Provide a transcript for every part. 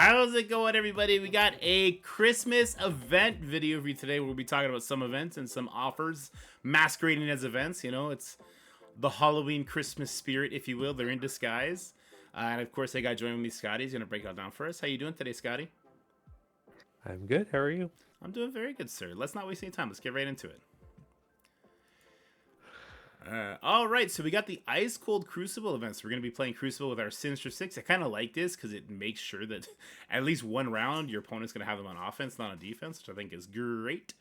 How's it going, everybody? We got a Christmas event video for you today. We'll be talking about some events and some offers masquerading as events. You know, it's the Halloween Christmas spirit, if you will. They're in disguise. And of course, I got joined with me, Scotty. He's going to break it all down for us. How you doing today, Scotty? I'm good. How are you? I'm doing very good, sir. Let's not waste any time. Let's get right into it. All right, so we got the Ice Cold Crucible events. We're going to be playing Crucible with our Sinister Six. I kind of like this because it makes sure that at least one round your opponent's going to have them on offense, not on defense, which I think is great.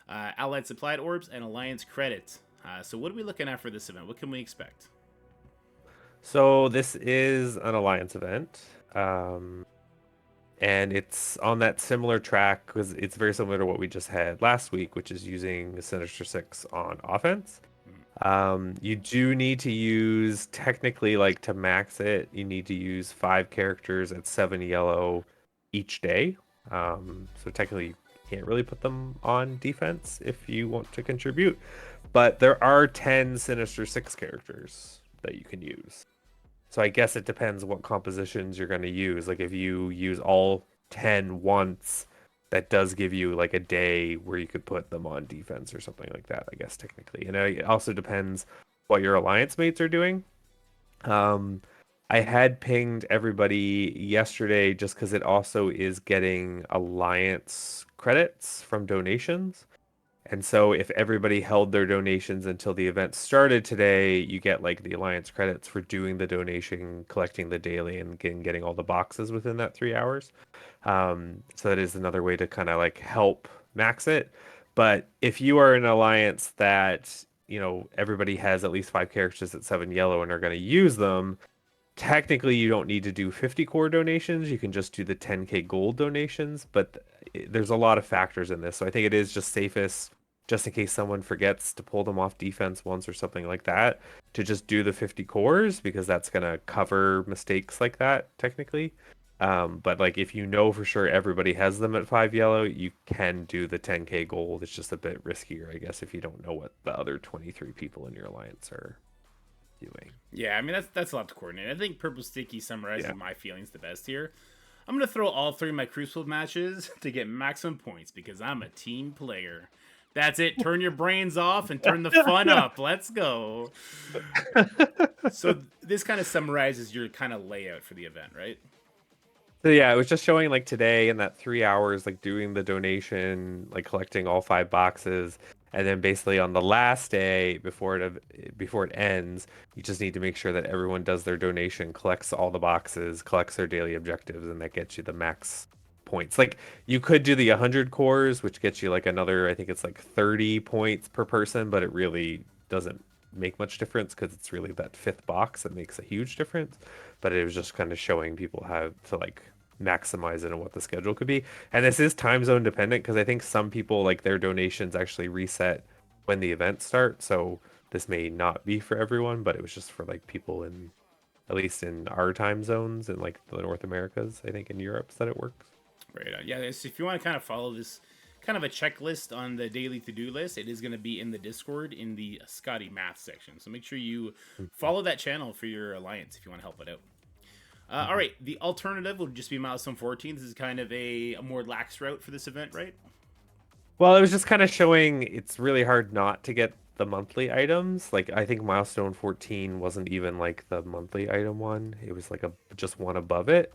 Allied Supplied Orbs and Alliance Credit. So what are we looking at for this event? What can we expect? So this is an alliance event, and it's on that similar track because it's very similar to what we just had last week, which is using the Sinister Six on offense. You do need to use, technically, like to max it, you need to use 5 characters at 7 yellow each day. So technically, you can't really put them on defense if you want to contribute. But there are 10 Sinister Six characters that you can use. So I guess it depends what compositions you're going to use. Like if you use all 10 once, that does give you like a day where you could put them on defense or something like that, I guess technically. And it also depends what your alliance mates are doing. I had pinged everybody yesterday just because it also is getting alliance credits from donations. And so if everybody held their donations until the event started today, you get like the alliance credits for doing the donation, collecting the daily, and getting all the boxes within that 3 hours. So that is another way to kind of like help max it. But if you are an alliance that, everybody has at least 5 characters at 7 yellow and are going to use them, technically you don't need to do 50 core donations. You can just do the 10k gold donations, but there's a lot of factors in this. So I think it is just safest, just in case someone forgets to pull them off defense once or something like that, to just do the 50 cores because that's going to cover mistakes like that technically. But like if you know for sure everybody has them at 5 yellow, you can do the 10k gold. It's just a bit riskier, I guess, if you don't know what the other 23 people in your alliance are doing. Yeah, I mean, that's a lot to coordinate. I think Purple Sticky summarizes my feelings the best here. I'm going to throw all 3 of my Crucible matches to get maximum points because I'm a team player. That's it. Turn your brains off and turn the fun up. Let's go. So this kind of summarizes your kind of layout for the event, right? So yeah, it was just showing like today in that 3 hours, like doing the donation, like collecting all 5 boxes, and then basically on the last day before it ends, you just need to make sure that everyone does their donation, collects all the boxes, collects their daily objectives, and that gets you the max points. Like you could do the 100 cores, which gets you like another, I think it's like 30 points per person, but it really doesn't make much difference because it's really that 5th box that makes a huge difference. But it was just kind of showing people how to like maximize it and what the schedule could be. And this is time zone dependent because I think some people like their donations actually reset when the event starts. So this may not be for everyone, but it was just for like people in, at least in our time zones and like the North Americas, I think in Europe that it works. Right. Yeah. So if you want to kind of follow this kind of a checklist on the daily to-do list, it is going to be in the Discord in the Scotty Math section. So make sure you follow that channel for your alliance if you want to help it out. All right, the alternative will just be Milestone 14. This is kind of a more lax route for this event, right? Well, it was just kind of showing it's really hard not to get the monthly items. Like I think Milestone 14 wasn't even like the monthly item one. It was like just one above it.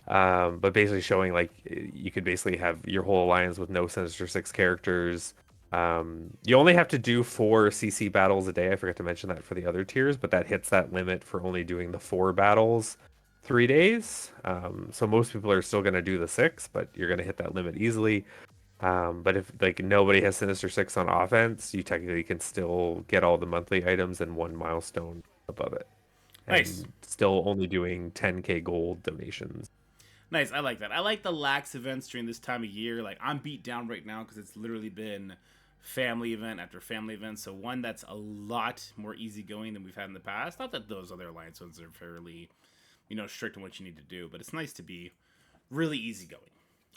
But basically showing like you could basically have your whole alliance with no Sinister Six characters. You only have to do 4 CC battles a day. I forgot to mention that for the other tiers, but that hits that limit for only doing the 4 battles 3 days. So most people are still going to do the 6, but you're going to hit that limit easily. But if like nobody has Sinister Six on offense, you technically can still get all the monthly items and 1 milestone above it. Nice. And still only doing 10k gold donations. Nice. I like that. I like the lax events during this time of year. Like, I'm beat down right now because it's literally been family event after family event. So one that's a lot more easygoing than we've had in the past. Not that those other alliance ones are fairly, strict on what you need to do, but it's nice to be really easygoing.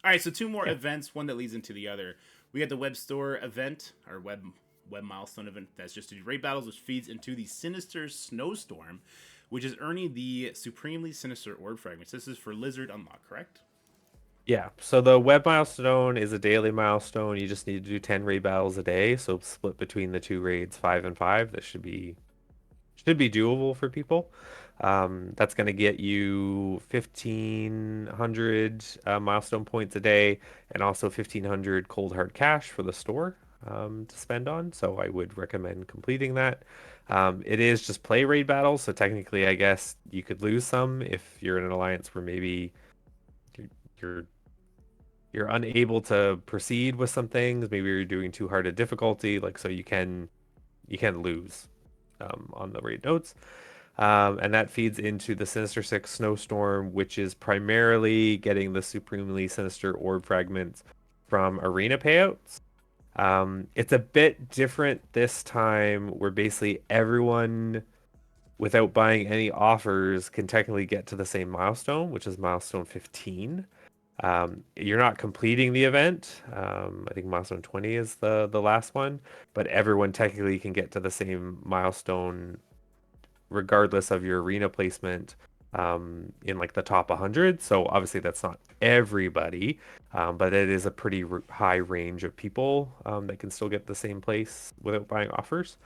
All right, so 2 more events, one that leads into the other. We had the web store event, or web milestone event, that's just to do raid battles, which feeds into the Sinister Snowstorm, which is earning the Supremely Sinister Orb Fragments. This is for Lizard Unlock, correct? Yeah, so the web milestone is a daily milestone. You just need to do 10 raid battles a day, so split between the two raids, 5 and 5. That should be doable for people. That's going to get you 1,500 milestone points a day and also 1,500 cold hard cash for the store to spend on. So I would recommend completing that. It is just play raid battles, so technically, I guess you could lose some if you're in an alliance where maybe you're you're, you're unable to proceed with some things. Maybe you're doing too hard a difficulty, like so you can lose on the raid notes. And that feeds into the Sinister Six Snowstorm, which is primarily getting the supremely sinister orb fragments from arena payouts. It's a bit different this time, where basically everyone, without buying any offers, can technically get to the same milestone, which is milestone 15. You're not completing the event. I think milestone 20 is the last one, but everyone technically can get to the same milestone regardless of your arena placement in like the top 100. So obviously that's not everybody, but it is a pretty high range of people that can still get the same place without buying offers.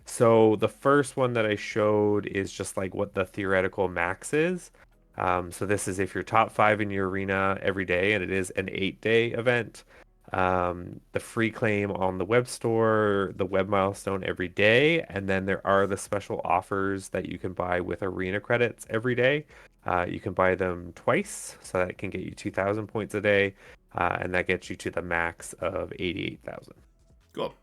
So the first one that I showed is just like what the theoretical max is. So this is if you're top 5 in your arena every day, and it is an 8-day event. The free claim on the web store, the web milestone every day, and then there are the special offers that you can buy with arena credits every day. You can buy them twice, so that can get you 2,000 points a day, and that gets you to the max of 88,000. Cool.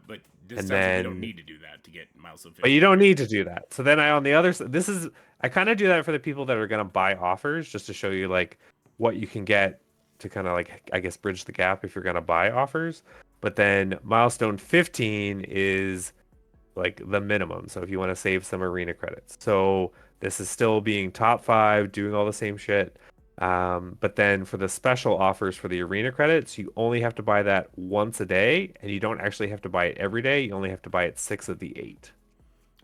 But this And sounds like you don't then, need to do that to get milestone but you 15, don't right? need to do that. So then I on the other side, I kind of do that for the people that are going to buy offers, just to show you like what you can get to kind of like, I guess, bridge the gap if you're going to buy offers. But then milestone 15 is like the minimum. So if you want to save some arena credits. So this is still being top 5, doing all the same shit. But then for the special offers for the arena credits, you only have to buy that once a day, and you don't actually have to buy it every day. You only have to buy it 6 of the 8.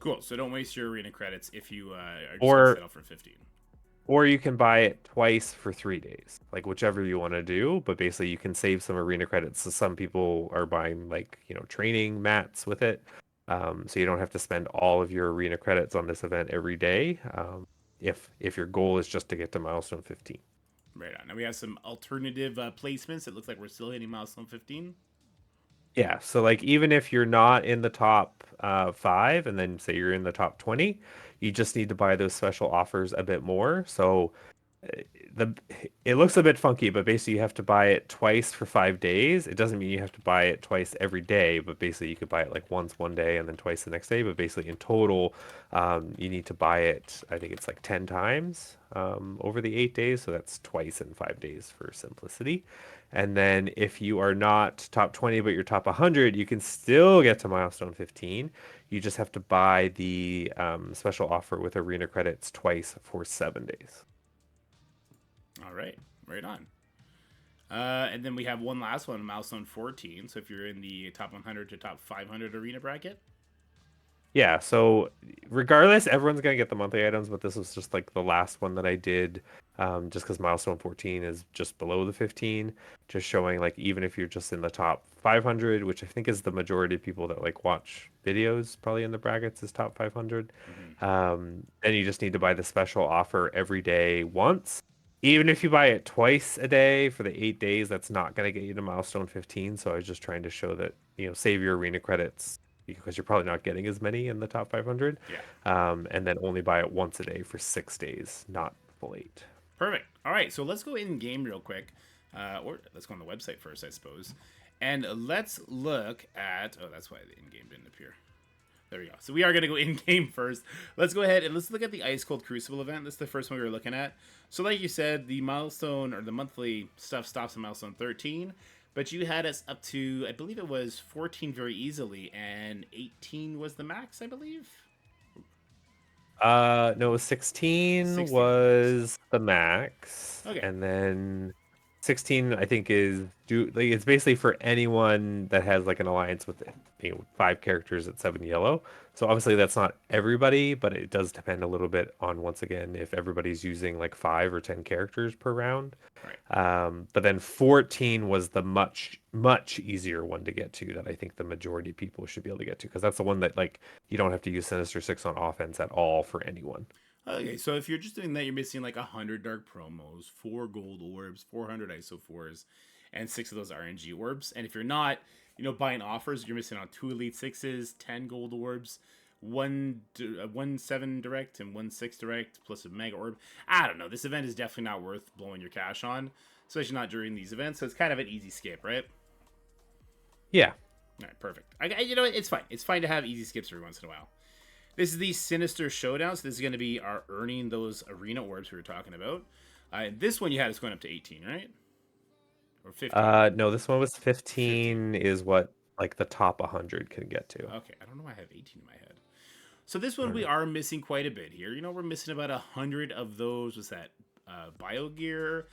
Cool. So don't waste your arena credits if you are just going to Or settle for 15. or you can buy it twice for 3 days, like whichever you want to do. But basically, you can save some arena credits. So some people are buying like, training mats with it. So you don't have to spend all of your arena credits on this event every day. If your goal is just to get to milestone 15. Right on. Now we have some alternative placements. It looks like we're still hitting milestone 15. Yeah, so like even if you're not in the top 5, and then say you're in the top 20, you just need to buy those special offers a bit more. So the it looks a bit funky, but basically you have to buy it twice for 5 days. It doesn't mean you have to buy it twice every day, but basically you could buy it like once one day and then twice the next day. But basically in total, you need to buy it, I think it's like 10 times over the 8 days. So that's twice in 5 days for simplicity. And then if you are not top 20, but you're top 100, you can still get to milestone 15. You just have to buy the special offer with arena credits twice for 7 days. All right. Right on. And then we have one last one, milestone 14. So if you're in the top 100 to top 500 arena bracket. Yeah, so regardless, everyone's gonna get the monthly items, but this was just like the last one that I did, just because milestone 14 is just below the 15, just showing like even if you're just in the top 500, which I think is the majority of people that like watch videos, probably in the brackets is top 500, Mm-hmm. then you just need to buy the special offer every day once. Even if you buy it twice a day for the 8 days, that's not gonna get you to milestone 15. So I was just trying to show that, save your arena credits because you're probably not getting as many in the top 500. Yeah. And then only buy it once a day for 6 days, not full 8. Perfect. All right. So let's go in game real quick. Or let's go on the website first, I suppose. And let's look at. Oh, that's why the in game didn't appear. There we go. So we are going to go in game first. Let's go ahead and let's look at the Ice Cold Crucible event. This is the first one we were looking at. So, like you said, the milestone or the monthly stuff stops at milestone 13, but you had us up to, I believe it was 14 very easily, and 18 was the max, I believe. No, 16 16 was the max. was the max, Okay. and then 16 I think is like it's basically for anyone that has like an alliance with 5 characters at 7 yellow. So obviously that's not everybody, but it does depend a little bit on, once again, if everybody's using like 5 or 10 characters per round. Right. But then 14 was the much easier one to get to, that I think the majority of people should be able to get to, because that's the one that like you don't have to use Sinister Six on offense at all for anyone. Okay, so if you're just doing that, you're missing like 100 dark promos, 4 gold orbs, 400 ISO 4s, and 6 of those RNG orbs. And if you're not, buying offers, you're missing on 2 Elite 6s, 10 gold orbs, one 7 direct and 1 6 direct, plus a mega orb. I don't know. This event is definitely not worth blowing your cash on, especially not during these events. So it's kind of an easy skip, right? Yeah. All right, perfect. It's fine. It's fine to have easy skips every once in a while. This is the Sinister Showdown, so this is going to be our earning those arena orbs we were talking about. This one you had is going up to 18, right? Or 15? No, this one was 15. 15 is what like the top 100 can get to. Okay, I don't know why I have 18 in my head. So this one we Right. are missing quite a bit here. We're missing about 100 of those. What's that? Bio gear,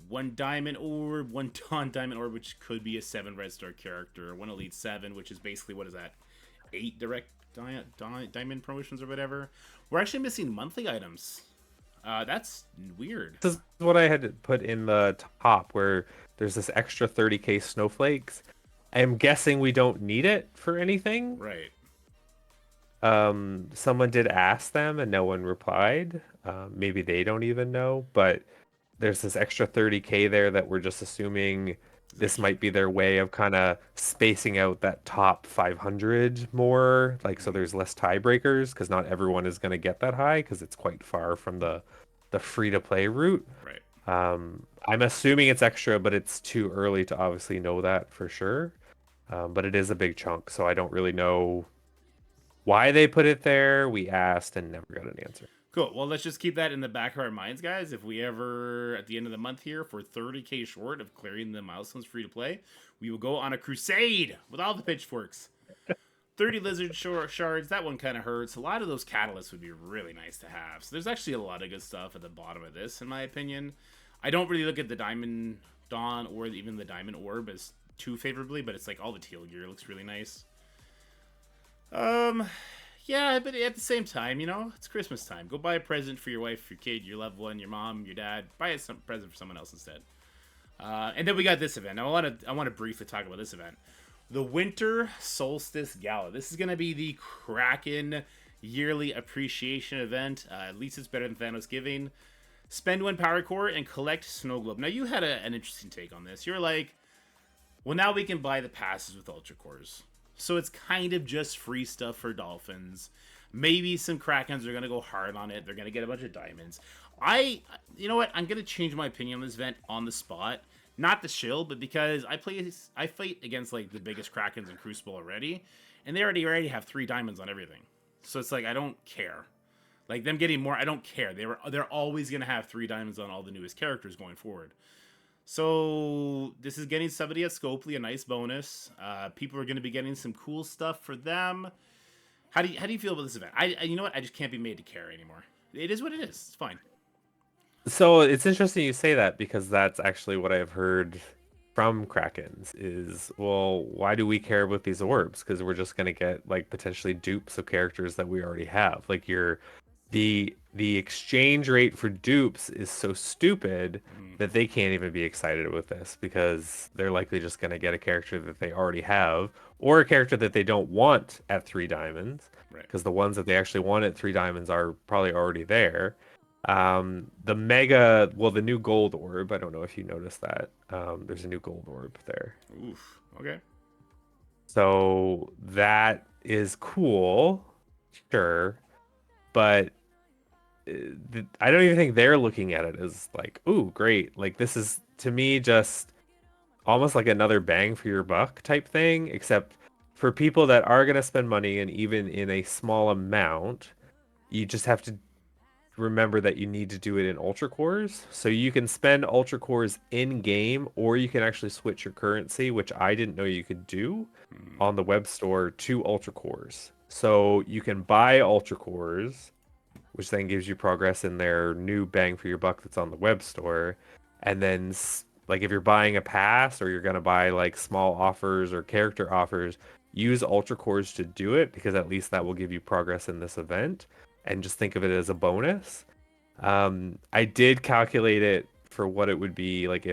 1 diamond orb, 1 diamond orb, which could be a 7 red star character, 1 Elite 7, which is basically, what is that? 8 direct diamond promotions or whatever. We're actually missing monthly items. That's weird. This is what I had to put in the top, where there's this extra 30k snowflakes. I'm guessing we don't need it for anything. Right. Someone did ask them and no one replied. Maybe they don't even know, but there's this extra 30k there that we're just assuming this might be their way of kind of spacing out that top 500 more, like, so there's less tiebreakers, because not everyone is going to get that high because it's quite far from the free to play route. Right. I'm assuming it's extra, but it's too early to obviously know that for sure. But it is a big chunk, so I don't really know why they put it there. We asked and never got an answer. Cool. Well, let's just keep that in the back of our minds, guys. If we ever, at the end of the month here, for 30k short of clearing the milestones free to play, we will go on a crusade with all the pitchforks. 30 lizard shards, that one kind of hurts. A lot of those catalysts would be really nice to have. So there's actually a lot of good stuff at the bottom of this, in my opinion. I don't really look at the Diamond Dawn or even the Diamond Orb as too favorably, but it's like all the teal gear looks really nice. Yeah, but at the same time, it's Christmas time. Go buy a present for your wife, your kid, your loved one, your mom, your dad. Buy a present for someone else instead. And then we got this event. Now, I want to briefly talk about this event. The Winter Solstice Gala. This is going to be the Kraken yearly appreciation event. At least it's better than Thanos Giving. Spend 1 power core and collect snow globe. Now, you had an interesting take on this. You're like, well, now we can buy the passes with ultra cores. So it's kind of just free stuff for dolphins. Maybe some Krakens are going to go hard on it. They're going to get a bunch of diamonds. You know what? I'm going to change my opinion on this event on the spot. Not the shill, but because I fight against like the biggest Krakens in Crucible already. And they already have 3 diamonds on everything. So it's like, I don't care. Like them getting more, I don't care. They're always going to have 3 diamonds on all the newest characters going forward. So this is getting somebody at Scopley, a nice bonus. People are going to be getting some cool stuff for them. How do you feel about this event? You know what? I just can't be made to care anymore. It is what it is. It's fine. So it's interesting you say that, because that's actually what I've heard from Krakens is, well, why do we care about these orbs? Because we're just going to get like potentially dupes of characters that we already have. Like the exchange rate for dupes is so stupid that they can't even be excited with this, because they're likely just going to get a character that they already have, or a character that they don't want at 3 diamonds, Right. because the ones that they actually want at 3 diamonds are probably already there. The new gold orb, I don't know if you noticed that. There's a new gold orb there. Oof. Okay. So that is cool, sure, but I don't even think they're looking at it as like, ooh, great. Like, this is to me just almost like another bang for your buck type thing, except for people that are going to spend money, and even in a small amount, you just have to remember that you need to do it in ultra cores. So you can spend ultra cores in game, or you can actually switch your currency, which I didn't know you could do on the web store, to ultra cores. So you can buy ultra cores, which then gives you progress in their new bang for your buck that's on the web store. and then like if you're buying a pass or you're gonna buy like small offers or character offers, use ultra cores to do it because at least that will give you progress in this event, and just think of it as a bonus. I did calculate it for what it would be like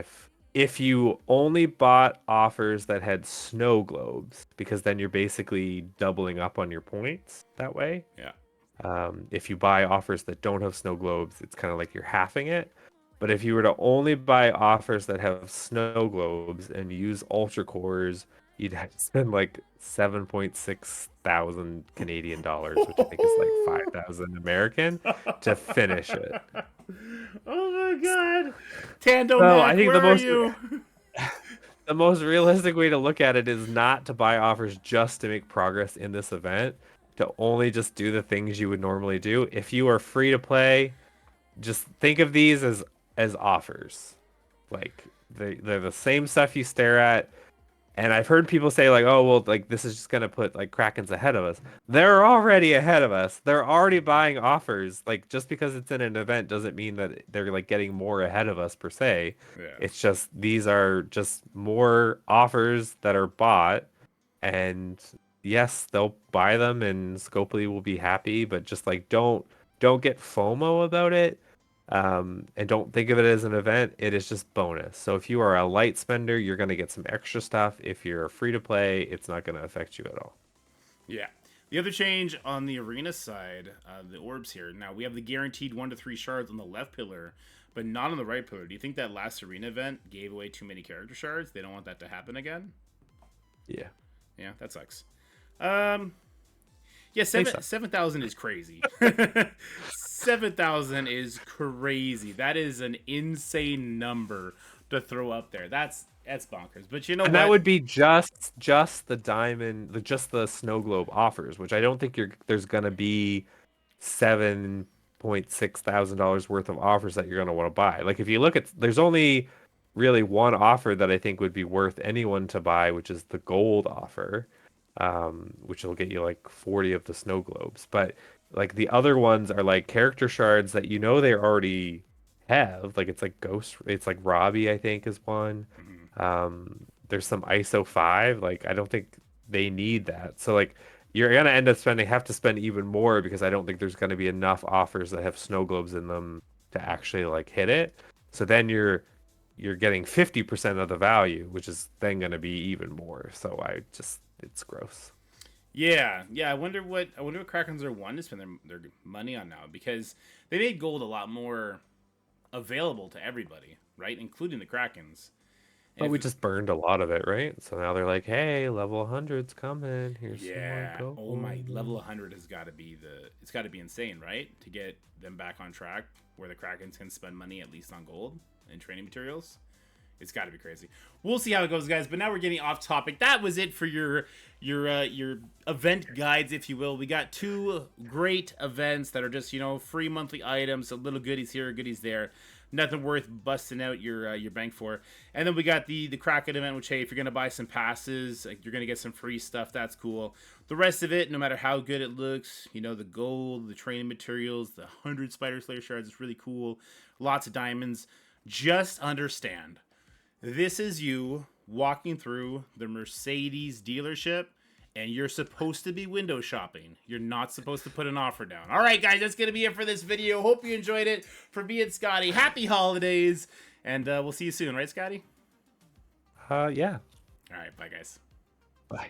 if you only bought offers that had snow globes, because then you're basically doubling up on your points that way. Yeah. If you buy offers that don't have snow globes, it's kind of like you're halving it. But if you were to only buy offers that have snow globes and use ultra cores, you'd have to spend like 7.6 thousand Canadian dollars, which I think is like 5,000 American, to finish it. Oh my god. Tando So Mac, I think where are you? the most realistic way to look at it is not to buy offers just to make progress in this event, to only just do the things you would normally do. If you are free to play, just think of these as offers. Like they're the same stuff you stare at. And I've heard people say like, oh well, like this is just gonna put like Krakens ahead of us. They're already ahead of us. They're already buying offers. Like just because it's in an event doesn't mean that they're like getting more ahead of us per se. Yeah. It's just these are just more offers that are bought, and yes, they'll buy them and Scopely will be happy, but just like don't get FOMO about it. And don't think of it as an event. It is just bonus. So if you are a light spender, you're going to get some extra stuff. If you're free to play, it's not going to affect you at all. Yeah. The other change on the arena side, the orbs here. Now we have the guaranteed 1 to 3 shards on the left pillar, but not on the right pillar. Do you think that last arena event gave away too many character shards? They don't want that to happen again? Yeah. Yeah, that sucks. Yeah, 7,000 is crazy. 7,000 is crazy. That is an insane number to throw up there. That's bonkers. But you know And what? that would be just the diamond, just the snow globe offers, which I don't think there's gonna be $7,600 worth of offers that you're gonna want to buy. Like if you look at, there's only really one offer that I think would be worth anyone to buy, which is the gold offer, which will get you like 40 of the snow globes. But like the other ones are like character shards that they already have. Like it's like it's like Robbie, I think, is one. Mhm. There's some ISO 5. Like I don't think they need that. So like you're gonna end up have to spend even more because I don't think there's gonna be enough offers that have snow globes in them to actually like hit it. So then you're getting 50% of the value, which is then gonna be even more. So it's gross. Yeah, yeah. I wonder what Krakens are one to spend their money on now, because they made gold a lot more available to everybody, right, including the Krakens. And But we if just burned a lot of it, right? So now they're like, hey, level 100's coming. Here's some more Yeah, oh my, level gold. 100 has got to be it's got to be insane, right, to get them back on track where the Krakens can spend money at least on gold and training materials. It's got to be crazy. We'll see how it goes, guys. But now we're getting off topic. That was it for your event guides, if you will. We got 2 great events that are just free monthly items, a little goodies here, goodies there. Nothing worth busting out your bank for. And then we got the Kraken event, which, hey, if you're gonna buy some passes, like, you're gonna get some free stuff. That's cool. The rest of it, no matter how good it looks, the gold, the training materials, the 100 Spider Slayer shards, is really cool. Lots of diamonds. Just understand, this is you walking through the Mercedes dealership, and you're supposed to be window shopping. You're not supposed to put an offer down. All right, guys, that's going to be it for this video. Hope you enjoyed it. For me and Scotty, happy holidays, and we'll see you soon. Right, Scotty? Yeah. All right, bye, guys. Bye.